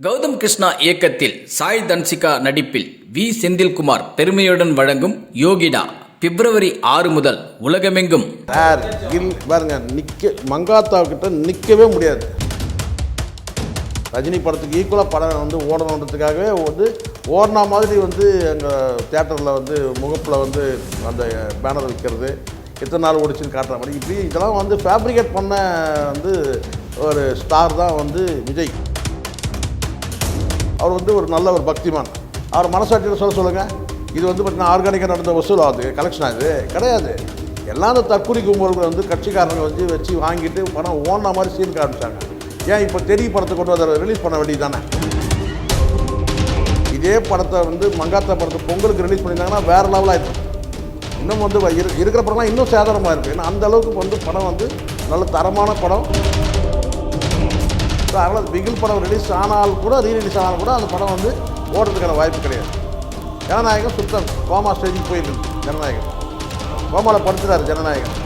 கௌதம் கிருஷ்ணா இயக்கத்தில் சாய் தன்சிகா நடிப்பில் வி செந்தில்குமார் பெருமையுடன் வழங்கும் யோகிடா பிப்ரவரி 6 முதல் உலகமெங்கும். பாருங்க, மங்காத்தா கிட்ட நிற்கவே முடியாது. ரஜினி படத்துக்கு ஈக்குவலாக படம் ஓடணுன்றதுக்காகவே ஓடினா மாதிரி எங்கள் தியேட்டரில் முகப்பில் அந்த பேனர் வைக்கிறது, எத்தனை நாள் ஓடிச்சுன்னு காட்டுற மாதிரி இப்படி இதெல்லாம் ஃபேப்ரிகேட் பண்ண ஒரு ஸ்டார் தான் விஜய். அவர் ஒரு நல்ல ஒரு பக்திமான். அவர் மனசாட்சியில் சொல்லுங்கள், இது பார்த்தீங்கன்னா ஆர்கானிக்காக நடந்த வசூல் ஆகுது, கலெக்ஷன் ஆகுது கிடையாது. எல்லாம் அந்த தற்கொலை கும்பல்கள் கட்சிக்காரங்க வச்சு வாங்கிட்டு படம் ஓடின மாதிரி சீன் காமிச்சாங்க. ஏன் இப்போ தெரிய படத்தை கொண்டு அதை ரிலீஸ் பண்ண வேண்டியது தானே? இதே படத்தை மங்காத்தா படத்தை பொங்கலுக்கு ரிலீஸ் பண்ணியிருந்தாங்கன்னா வேறு லெவலாக இருக்கும். இன்னும் இருக்கிற படம்லாம் இன்னும் சேதாரமாக இருக்குது. ஏன்னா அந்த அளவுக்கு படம் நல்ல தரமான படம். அதனால் பிகில் படம் ரிலீஸ் ஆனால் கூட ரீரிலீஸ் ஆனாலும் கூட அந்த படம் ஓடுறதுக்கான வாய்ப்பு கிடையாது. ஜனநாயகம் சுத்தம் கோமா ஸ்டேஜுக்கு போயிருக்கு. ஜனநாயகம் கோமாவில் படுத்துறாரு ஜனநாயகம்.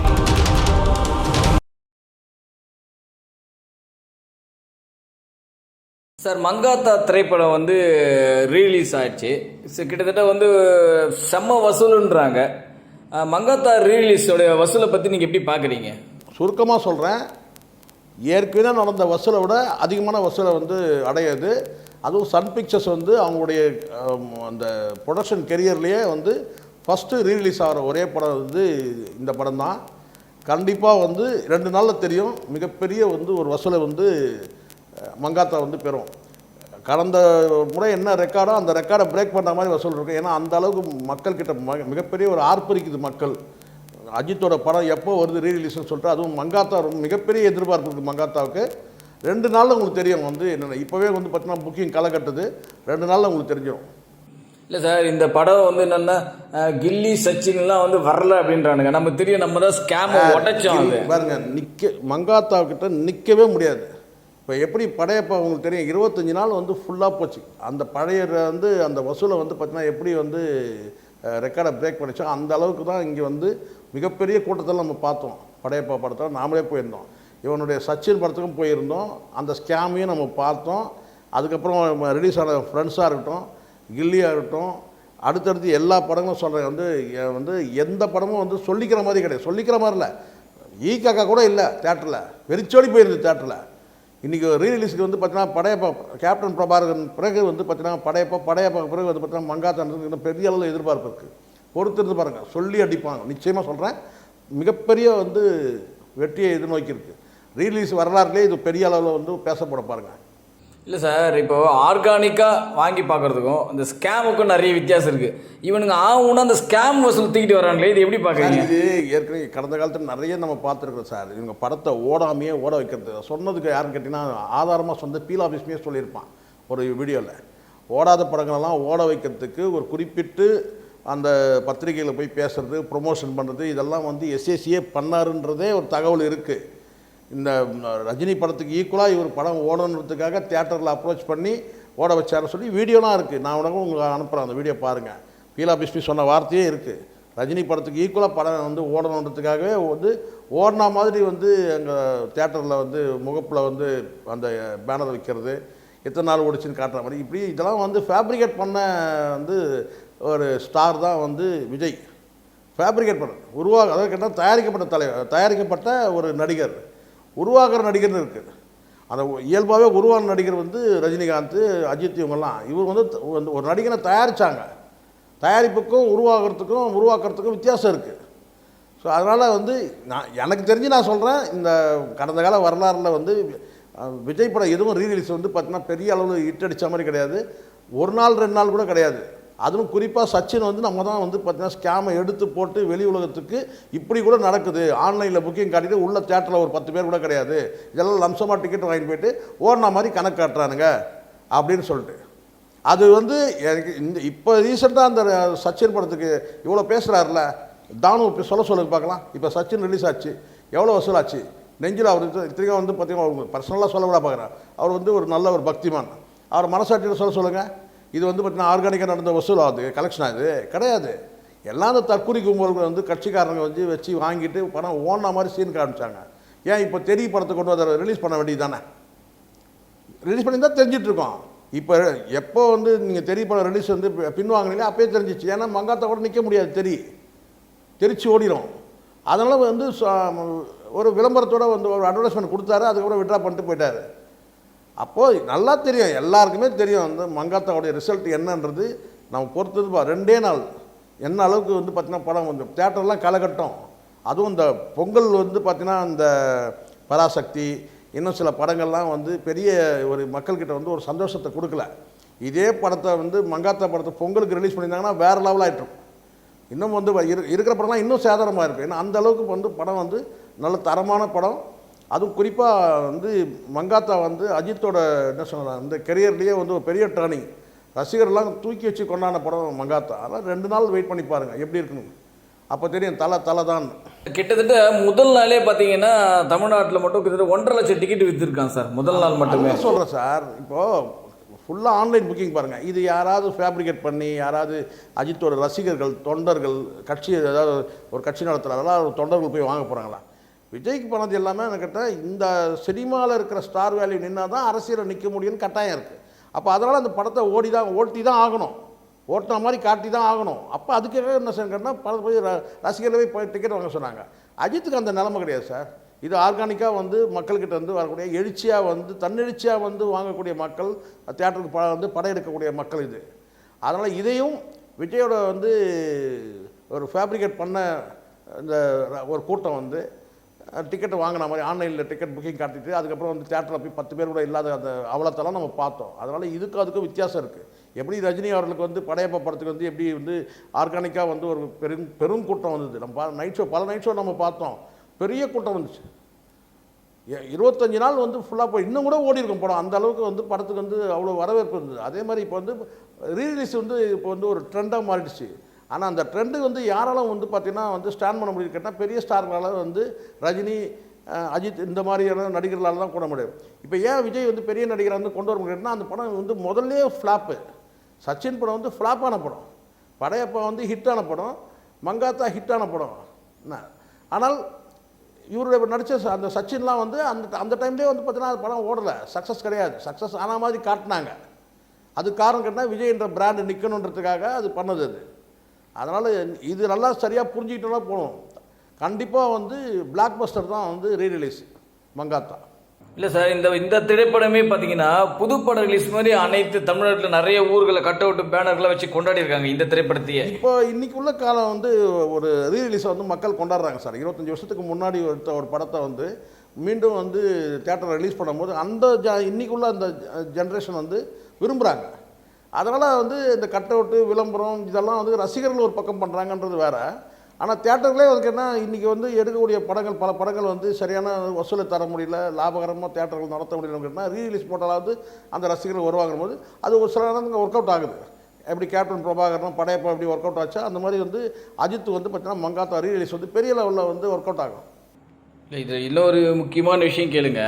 சார், மங்காத்தா திரைப்படம் ரீலீஸ் ஆயிடுச்சு. கிட்டத்தட்ட செம்ம வசூலுன்றாங்க. மங்காத்தா ரீலீஸோடைய வசூலை பற்றி நீங்கள் எப்படி பார்க்குறீங்க? சுருக்கமாக சொல்கிறேன், ஏற்கனவே நடந்த வசூலை விட அதிகமான வசூலை அடையாது. அதுவும் சன் பிக்சர்ஸ் அவங்களுடைய அந்த ப்ரொடக்ஷன் கெரியர்லேயே ஃபஸ்ட்டு ரீலீஸ் ஆகிற ஒரே படம் இந்த படம் தான். கண்டிப்பாக 2 நாளில் தெரியும். மிகப்பெரிய ஒரு வசூலை மங்காத்தா பெறும். கடந்த முறை என்ன ரெக்கார்டோ அந்த ரெக்கார்டை பிரேக் பண்ணுற மாதிரி வசூல் இருக்குது. ஏன்னா அந்த அளவுக்கு மக்கள்கிட்ட மிகப்பெரிய ஒரு ஆர்ப்பரிக்குது மக்கள். அஜித்தோட படம் எப்போ வருது ரீரிலீஸ்னு சொல்லிட்டு, அதுவும் மங்காத்தா ரொம்ப மிகப்பெரிய எதிர்பார்ப்பு இருக்குது மங்காத்தாவுக்கு. 2 நாளில் உங்களுக்கு தெரியும் என்னென்ன. இப்போவே பார்த்தீங்கன்னா புக்கிங் களை கட்டுது. 2 நாளில் உங்களுக்கு தெரிஞ்சிடும். இல்லை சார், இந்த படம் என்னென்னா கில்லி சச்சின்லாம் வரல அப்படின்றானுங்க. நம்ம தெரியும், நம்ம தான் ஸ்கேம் உடைச்சோம். பாருங்க, மங்காத்தாவுக்கிட்ட நிற்கவே முடியாது. இப்போ எப்படி படையப்பா உங்களுக்கு தெரியும், 25 நாள் ஃபுல்லாக போச்சு. அந்த பழைய அந்த வசூலை பார்த்தீங்கன்னா எப்படி ரெக்கார்டை பிரேக் பண்ணிச்சோ அந்த அளவுக்கு தான் இங்கே மிகப்பெரிய கூட்டத்தில் நம்ம பார்த்தோம். படையப்பா படத்தில் நாமளே போயிருந்தோம். இவனுடைய சச்சின் படத்துக்கும் போயிருந்தோம். அந்த ஸ்கேமையும் நம்ம பார்த்தோம். அதுக்கப்புறம் ரிலீஸ் ஆன ஃப்ரெண்ட்ஸாக இருக்கட்டும், கில்லியாக இருக்கட்டும், அடுத்தடுத்து எல்லா படங்களும் சொல்கிறேன். எந்த படமும் சொல்லிக்கிற மாதிரி கிடையாது. சொல்லிக்கிற மாதிரி இல்லை. ஈக்காக்கா கூட இல்லை தேட்டரில், வெறிச்சோடி போயிருந்தது தேட்டரில். இன்றைக்கி ரீரிலீஸுக்கு பார்த்தீங்கன்னா படையப்பா கேப்டன் பிரபாகரன் பிறகு பார்த்தீங்கன்னா படையப்பா பிறகு பார்த்தீங்கன்னா மங்காத்தா பெரிய அளவில் எதிர்பார்ப்பு இருக்குது. பொறுத்திருந்து பாருங்கள், சொல்லி அடிப்பாங்க. நிச்சயமாக சொல்கிறேன், மிகப்பெரிய வெற்றியை எதிர்நோக்கி இருக்குது. ரீரிலீஸ் வரலாறுலேயே இது பெரிய அளவில் பேசப்பட பாருங்கள். இல்லை சார், இப்போது ஆர்கானிக்காக வாங்கி பார்க்குறதுக்கும் இந்த ஸ்கேமுக்கும் நிறைய வித்தியாசம் இருக்குது. இவனுங்க ஆகும்னா அந்த ஸ்கேம் வசூல் தூக்கிட்டு வராங்களே, இது எப்படி பார்க்குறீங்க? இது ஏற்கனவே கடந்த காலத்தில் நிறைய நம்ம பார்த்துருக்கோம் சார். இவங்க படத்தை ஓடாமையே ஓட வைக்கிறது. சொன்னதுக்கு யாருன்னு கேட்டிங்கன்னா ஆதாரமாக பீலா பிஸ்மியே சொல்லியிருப்பான் ஒரு வீடியோவில். ஓடாத படங்களெல்லாம் ஓட வைக்கிறதுக்கு ஒரு குறிப்பிட்டு அந்த பத்திரிகையில் போய் பேசுகிறது, ப்ரொமோஷன் பண்ணுறது, இதெல்லாம் எஸ்ஏசியே பண்ணாருன்றதே ஒரு தகவல் இருக்குது. இந்த ரஜினி படத்துக்கு ஈக்குவலாக இவர் படம் ஓடணுன்றதுக்காக தியேட்டரில் அப்ரோச் பண்ணி ஓட வச்சாருன்னு சொல்லி வீடியோலாம் இருக்குது. நான் உங்களுக்கு அனுப்புகிறேன், அந்த வீடியோ பாருங்கள். பீலா பிஸ்மி சொன்ன வார்த்தையே இருக்குது. ரஜினி படத்துக்கு ஈக்குவலாக படம் ஓடணுன்றதுக்காகவே ஓடினா மாதிரி எங்கள் தியேட்டரில் முகப்பில் அந்த பேனர் வைக்கிறது, எத்தனை நாள் ஓடிச்சுன்னு காட்டுற மாதிரி இப்படி இதெல்லாம் ஃபேப்ரிகேட் பண்ண ஒரு ஸ்டார் தான் விஜய். ஃபேப்ரிகேட் பண்ண அதாவது கேட்டால் தயாரிக்கப்பட்ட ஒரு நடிகர், உருவாக்குற நடிகர்னு இருக்குது. அந்த இயல்பாகவே உருவான நடிகர் ரஜினிகாந்த், அஜித், இவங்கெல்லாம். இவர் ஒரு நடிகனை தயாரித்தாங்க. தயாரிப்புக்கும் உருவாக்குறதுக்கும் வித்தியாசம் இருக்குது. ஸோ அதனால் எனக்கு தெரிஞ்சு நான் சொல்கிறேன், இந்த கடந்த கால வரலாறில் விஜய் படம் எதுவும் ரீரிலீஸ் பார்த்தீங்கன்னா பெரிய அளவில் ஹிட் அடித்த மாதிரி கிடையாது. 1 நாள் 2 நாள் கூட கிடையாது. அதுவும் குறிப்பாக சச்சின் நம்ம தான் பார்த்தீங்கன்னா ஸ்கேமை எடுத்து போட்டு வெளி உலகத்துக்கு இப்படி கூட நடக்குது, ஆன்லைனில் புக்கிங் காட்டிட்டு உள்ள தேட்டரில் ஒரு 10 பேர் கூட கிடையாது, இதெல்லாம் லம்சமாக டிக்கெட் வாங்கிட்டு போயிட்டு ஓடின மாதிரி கணக்கு காட்டுறானுங்க அப்படின்னு சொல்லிட்டு. அது எனக்கு இப்போ ரீசெண்டாக அந்த சச்சின் படத்துக்கு இவ்வளோ பேசுகிறாருல, தானு இப்போ சொல்லுங்க பார்க்கலாம். இப்போ சச்சின் ரிலீஸ் ஆச்சு, எவ்வளோ வசூலாச்சு? நெஞ்சில் அவர் இத்தனைக்கும் பார்த்தீங்கன்னா அவங்க பர்சனலாக சொல்ல விட பார்க்குறாரு. அவர் ஒரு நல்ல ஒரு பக்திமான். அவர் மனசாட்சியில் சொல்லுங்கள், இது பார்த்தீங்கன்னா ஆர்கானிக்காக நடந்த வசூல் ஆகுது, கலெக்ஷன் ஆகுது கிடையாது. எல்லாம் அந்த தற்கொலை கும்பல்கள் கட்சிக்காரங்க வச்சு வாங்கிட்டு படம் ஓடின மாதிரி சீன் காமிச்சாங்க. ஏன் இப்போ தெரிய படத்தை கொண்டு அதை ரிலீஸ் பண்ண வேண்டியது தானே? ரிலீஸ் பண்ணி தான் தெரிஞ்சிட்ருக்கோம். இப்போ எப்போ வந்து நீங்கள் தெரிய படம் ரிலீஸ் வந்து பின்வாங்கினீங்களே அப்பயே தெரிஞ்சிச்சு. ஏன்னா மங்காத்தா கூட நிற்க முடியாது, தெரிச்சு ஓடிடும். அதனால் வந்து ஒரு விளம்பரத்தோட வந்து ஒரு அட்வர்டைஸ்மெண்ட் கொடுத்தாரு, அதுக்கப்புறம் விட்ரா பண்ணிட்டு போயிட்டார். அப்போது நல்லா தெரியும், எல்லாருக்குமே தெரியும் வந்து மங்காத்தாவுடைய ரிசல்ட் என்னன்றது. நம்ம பொறுத்தது 2 நாள் என்ன அளவுக்கு வந்து பார்த்திங்கன்னா படம் வந்து தேட்டர்லாம் கலகட்டம். அதுவும் இந்த பொங்கல் வந்து பார்த்திங்கன்னா இந்த பராசக்தி இன்னும் சில படங்கள்லாம் வந்து பெரிய ஒரு மக்கள்கிட்ட வந்து ஒரு சந்தோஷத்தை கொடுக்கல. இதே படத்தை வந்து மங்காத்தா படத்தை பொங்கலுக்கு ரிலீஸ் பண்ணியிருந்தாங்கன்னா வேறு லெவலாக ஆகிட்டும். இன்னும் வந்து இருக்கிற படம்லாம் இன்னும் சேதாரமாக இருக்கும். ஏன்னா அந்த அளவுக்கு வந்து படம் வந்து நல்ல தரமான படம். அதுவும் குறிப்பாக வந்து மங்காத்தா வந்து அஜித்தோட என்ன சொல்லலாம் இந்த கெரியர்லேயே வந்து ஒரு பெரிய டேர்னிங். ரசிகர்லாம் தூக்கி வச்சு கொண்டாடின படம் மங்காத்தா. அதனால் 2 நாள் வெயிட் பண்ணி பாருங்கள் எப்படி இருக்கணும், அப்போ தெரியும் தலை தான். கிட்டத்தட்ட முதல் நாளே பார்த்தீங்கன்னா தமிழ்நாட்டில் மட்டும் கிட்டத்தட்ட 1.5 லட்சம் டிக்கெட் விற்றுருக்கான் சார், முதல் நாள் மட்டுமே. சொல்கிறேன் சார், இப்போது ஃபுல்லாக ஆன்லைன் புக்கிங் பாருங்கள். இது யாராவது ஃபேப்ரிகேட் பண்ணி யாராவது அஜித்தோட ரசிகர்கள் தொண்டர்கள் கட்சி ஏதாவது ஒரு கட்சி நடத்துகிறாங்களா, தொண்டர்கள் போய் வாங்க போகிறாங்களா? விஜய்க்கு பண்ணது எல்லாமே எனக்கு கேட்டால் இந்த சினிமாவில் இருக்கிற ஸ்டார் வேல்யூ நின்னா தான் அரசியலில் நிற்க முடியும்னு கட்டாயம் இருக்குது. அப்போ அதனால் அந்த படத்தை ஓட்டி தான் ஆகணும், ஓட்டின மாதிரி காட்டி தான் ஆகணும். அப்போ அதுக்காக என்ன சொன்னா படத்தை போய் ரசிகர்களே போய் டிக்கெட் வாங்க சொன்னாங்க. அஜித்துக்கு அந்த நிலைமை கிடையாது சார். இது ஆர்கானிக்காக வந்து மக்கள்கிட்ட வந்து வரக்கூடிய எழுச்சியாக வந்து தன்னெழுச்சியாக வந்து வாங்கக்கூடிய மக்கள், தியேட்டருக்கு வந்து படம் எடுக்கக்கூடிய மக்கள் இது. அதனால் இதையும் விஜயோட வந்து ஒரு ஃபேப்ரிகேட் பண்ண இந்த ஒரு கூட்டம் வந்து டிக்கெட்டை வாங்கின மாதிரி ஆன்லைனில் டிக்கெட் புக்கிங் காட்டிட்டு அதுக்கப்புறம் வந்து தேட்டரில் போய் 10 பேர் கூட இல்லாத அந்த அவலத்தெல்லாம் நம்ம பார்த்தோம். அதனால் அதுக்கும் வித்தியாசம் இருக்குது. எப்படி ரஜினி அவர்களுக்கு வந்து படையப்பா படத்துக்கு வந்து எப்படி வந்து ஆர்கானிக்காக வந்து ஒரு பெரும் கூட்டம் வந்தது. நம்ம பல நைட் ஷோ நம்ம பார்த்தோம், பெரிய கூட்டம் வந்துச்சு. 25 நாள் வந்து ஃபுல்லாக போய் இன்னும் கூட ஓடி இருக்கும் படம். அந்த அளவுக்கு வந்து படத்துக்கு வந்து அவ்வளோ வரவேற்பு இருந்தது. அதே மாதிரி இப்போ வந்து ரீரிலீஸ் வந்து இப்போ வந்து ஒரு ட்ரெண்டாக மாறிடுச்சு. ஆனால் அந்த ட்ரெண்டு வந்து யாராலும் வந்து பார்த்திங்கன்னா வந்து ஸ்டாண்ட் பண்ண முடியுது கேட்டால் பெரிய ஸ்டார்களால் வந்து ரஜினி அஜித் இந்த மாதிரியான நடிகர்களால் தான் கூட முடியும். இப்போ ஏன் விஜய் வந்து பெரிய நடிகராக வந்து கொண்டு வர முடியும்னா அந்த படம் வந்து முதல்லே ஃப்ளாப்பு. சச்சின் படம் வந்து ஃப்ளாப்பான படம், படையப்பா வந்து ஹிட்டான படம், மங்காத்தா ஹிட்டான படம். ஆனால் இவருடைய நடித்த அந்த சச்சின்லாம் வந்து அந்த டைம்லேயே வந்து பார்த்தீங்கன்னா அந்த படம் ஓடலை, சக்ஸஸ் கிடையாது. சக்ஸஸ் ஆன மாதிரி காட்டினாங்க. அது காரணம் கேட்டால் விஜய் என்ற பிராண்டு நிற்கணுன்றதுக்காக அது பண்ணது அது. அதனால் இது நல்லா சரியாக புரிஞ்சுக்கிட்டோன்னா போகணும். கண்டிப்பாக வந்து பிளாக் பஸ்டர் தான் வந்து ரீரிலீஸ் மங்காத்தா. இல்லை சார், இந்த திரைப்படமே பார்த்தீங்கன்னா புதுப்பட ரிலீஸ் மாதிரி அனைத்து தமிழ்நாட்டில் நிறைய ஊர்களை கட் அவுட் பேனர்களை வச்சு கொண்டாடி இருக்காங்க இந்த திரைப்படத்தையே. இப்போ இன்னைக்கு உள்ள காலம் வந்து ஒரு ரீரிலீஸை வந்து மக்கள் கொண்டாடுறாங்க சார். 25 வருஷத்துக்கு முன்னாடி எடுத்த ஒரு படத்தை வந்து மீண்டும் வந்து தேட்டரில் ரிலீஸ் பண்ணும்போது இன்னைக்குள்ள அந்த ஜென்ரேஷன் வந்து விரும்புகிறாங்க. அதனால் வந்து இந்த கட் அவுட்டு விளம்பரம் இதெல்லாம் வந்து ரசிகர்கள் ஒரு பக்கம் பண்ணுறாங்கன்றது வேறு. ஆனால் தேட்டர்களே வந்து என்ன இன்றைக்கி வந்து எடுக்கக்கூடிய படங்கள் பல படங்கள் வந்து சரியான வசூலை தர முடியல, லாபகரமாக தேட்டர்கள் நடத்த முடியலன்னா ரீரிலீஸ் போட்டாலாவது அந்த ரசிகர்கள் வருவாங்கும் போது அது ஒரு சில நேரங்கள் ஒர்க் அவுட் ஆகுது. எப்படி கேப்டன் பிரபாகரனும் படையப்பா எப்படி ஒர்க் அவுட் ஆச்சா அந்த மாதிரி வந்து அஜித் வந்து பார்த்தீங்கன்னா மங்காத்தா ரீரிலீஸ் வந்து பெரிய லெவலில் வந்து ஒர்க் அவுட் ஆகும். இது இன்னொரு முக்கியமான விஷயம் கேளுங்க.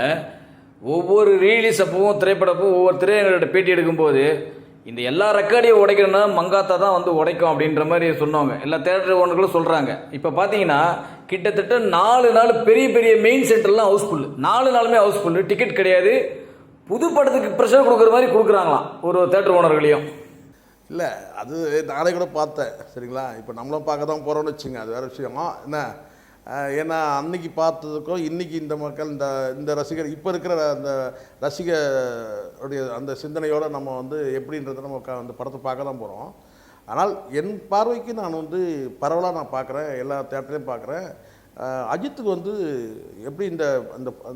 ஒவ்வொரு ரீரிலீஸ் அப்பவும் திரைப்படப்போ ஒவ்வொரு திரையரங்கோட பேட்டி எடுக்கும்போது இந்த எல்லா ரெக்கார்டையும் உடைக்கணும்னா மங்காத்தா தான் வந்து உடைக்கும் அப்படின்ற மாதிரி சொன்னாங்க. எல்லா தேட்டர் ஓனர்களும் சொல்கிறாங்க. இப்போ பார்த்தீங்கன்னா கிட்டத்தட்ட 4 நாள் பெரிய பெரிய மெயின் சென்டர்லாம் ஹவுஸ்ஃபுல், 4 நாளுமே ஹவுஸ்ஃபுல், டிக்கெட் கிடையாது. புது படத்துக்கு ப்ரெஷர் கொடுக்குற மாதிரி கொடுக்குறாங்களாம் ஒரு தேட்டர் ஓனர்களையும். இல்லை அது நானே கூட பார்த்தேன் சரிங்களா. இப்போ நம்மளும் பார்க்க தான் போகிறோம்னு வச்சுங்க, அது வேறு விஷயம் என்ன. ஏன்னா அன்னைக்கு பார்த்ததுக்கும் இன்றைக்கி இந்த மக்கள் இந்த ரசிகர் இப்போ இருக்கிற அந்த ரசிகருடைய அந்த சிந்தனையோடு நம்ம வந்து எப்படின்றத நம்ம அந்த படத்தை பார்க்க தான் போகிறோம். ஆனால் என் பார்வைக்கு நான் வந்து பரவலாக நான் பார்க்குறேன், எல்லா தேட்டரையும் பார்க்குறேன். அஜித்துக்கு வந்து எப்படி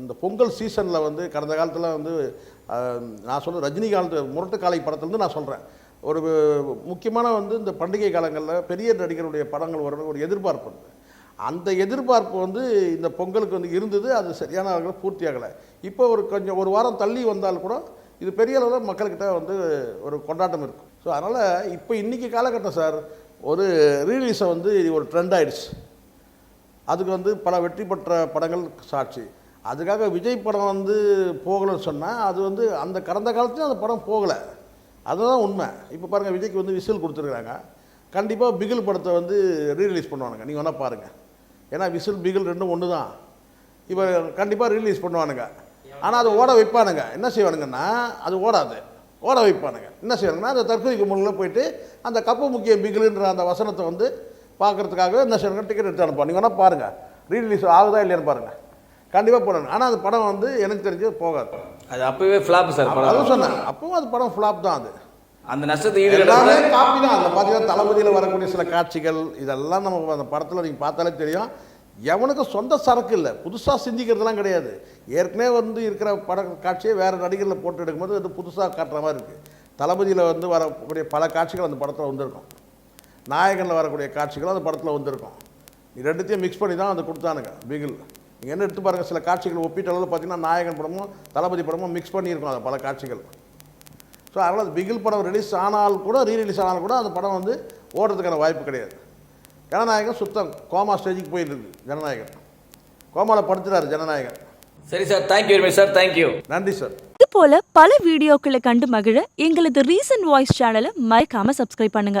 இந்த பொங்கல் சீசனில் வந்து கடந்த காலத்தில் வந்து நான் சொல்ல ரஜினிகாந்த் முரட்டு காலை படத்துலேருந்து நான் சொல்கிறேன், ஒரு முக்கியமான வந்து இந்த பண்டிகை காலங்களில் பெரிய நடிகருடைய படங்கள் வர ஒரு எதிர்பார்ப்பு இருக்குது. அந்த எதிர்பார்ப்பு வந்து இந்த பொங்கலுக்கு வந்து இருந்தது, அது சரியான அளவில் பூர்த்தி ஆகலை. இப்போ ஒரு வாரம் தள்ளி வந்தால் கூட இது பெரிய அளவில் மக்கள்கிட்ட வந்து ஒரு கொண்டாட்டம் இருக்கும். ஸோ அதனால் இப்போ இன்றைக்கி காலகட்டம் சார் ஒரு ரீலீஸை வந்து ஒரு ட்ரெண்ட் ஆகிடுச்சு. அதுக்கு வந்து பல வெற்றி பெற்ற படங்கள் சாட்சி. அதுக்காக விஜய் படம் வந்து போகலைன்னு சொன்னால் அது வந்து அந்த கடந்த காலத்துலையும் அந்த படம் போகலை, அதுதான் உண்மை. இப்போ பாருங்கள் விஜய்க்கு வந்து விசில் கொடுத்துருக்குறாங்க. கண்டிப்பாக பிகில் படத்தை வந்து ரீரிலீஸ் பண்ணுவானுங்க, நீங்கள் வேணால் பாருங்கள். ஏன்னா விசில் பிகில் ரெண்டும் ஒன்று தான். இப்போ கண்டிப்பாக ரீலீஸ் பண்ணுவானுங்க. ஆனால் அது ஓட வைப்பானுங்க. என்ன செய்வானுங்கன்னா அது ஓடாது, ஓட வைப்பானுங்க. என்ன செய்யணும்னா அந்த தற்கொலைக்கு முன்னில் போயிட்டு அந்த கப்பு முக்கிய பிகிலுன்ற அந்த வசனத்தை வந்து பார்க்கறதுக்காக என்ன செய்யணுங்க டிக்கெட் எடுத்து அனுப்போம். நீங்கள் வேணால் பாருங்கள், ரீரிலீஸ் ஆகுதா இல்லையான்னு பாருங்கள், கண்டிப்பாக போடணும். ஆனால் அந்த படம் வந்து எனக்கு தெரிஞ்சு போகாது. அது அப்பவே ஃப்ளாப் சார் படம். அதுவும் சொன்னேன், அப்பவும் அது படம் ஃப்ளாப் தான். அது அந்த நஷ்டத்தை எல்லாமே ஈடுகட்ட காப்பி தான். அதில் பார்த்தீங்கன்னா தளபதியில் வரக்கூடிய சில காட்சிகள் இதெல்லாம் நம்ம அந்த படத்தில் நீங்கள் பார்த்தாலே தெரியும். எவனுக்கு சொந்த சரக்கு இல்லை, புதுசாக சிந்திக்கிறதுலாம் கிடையாது. ஏற்கனவே வந்து இருக்கிற பட காட்சியை வேறு நடிகரில் போட்டு எடுக்கும்போது அது புதுசாக காட்டுற மாதிரி இருக்குது. தளபதியில் வந்து வரக்கூடிய பல காட்சிகள் அந்த படத்தில் வந்திருக்கும், நாயகனில் வரக்கூடிய காட்சிகளும் அந்த படத்தில் வந்திருக்கும். இது ரெண்டுத்தையும் மிக்ஸ் பண்ணி தான் அதை கொடுத்தானுங்க பிகில். நீங்கள் என்ன எடுத்து பாருங்கள், சில காட்சிகள் ஒப்பீட்டளவில் பார்த்தீங்கன்னா நாயகன் படமும் தளபதி படமும் மிக்ஸ் பண்ணியிருக்கோம் அந்த பல காட்சிகள். ஸோ அதனால் அது பிகில் படம் ரிலீஸ் ஆனால் கூட ரீரிலீஸ் ஆனால் கூட அந்த படம் வந்து ஓடுறதுக்கான வாய்ப்பு கிடையாது. ஜனநாயகன் சுத்தம் கோமா ஸ்டேஜுக்கு போயிட்டு இருக்கு. ஜனநாயகன் கோமாவில் படுத்துறாரு ஜனநாயகன். சரி sir, thank you very much sir, thank you. நன்றி சார். இது போல பல வீடியோக்களை கண்டு மகிழ எங்களது ரீசன்ட் வாய்ஸ் சேனலை மறக்காம சப்ஸ்கிரைப் பண்ணுங்க.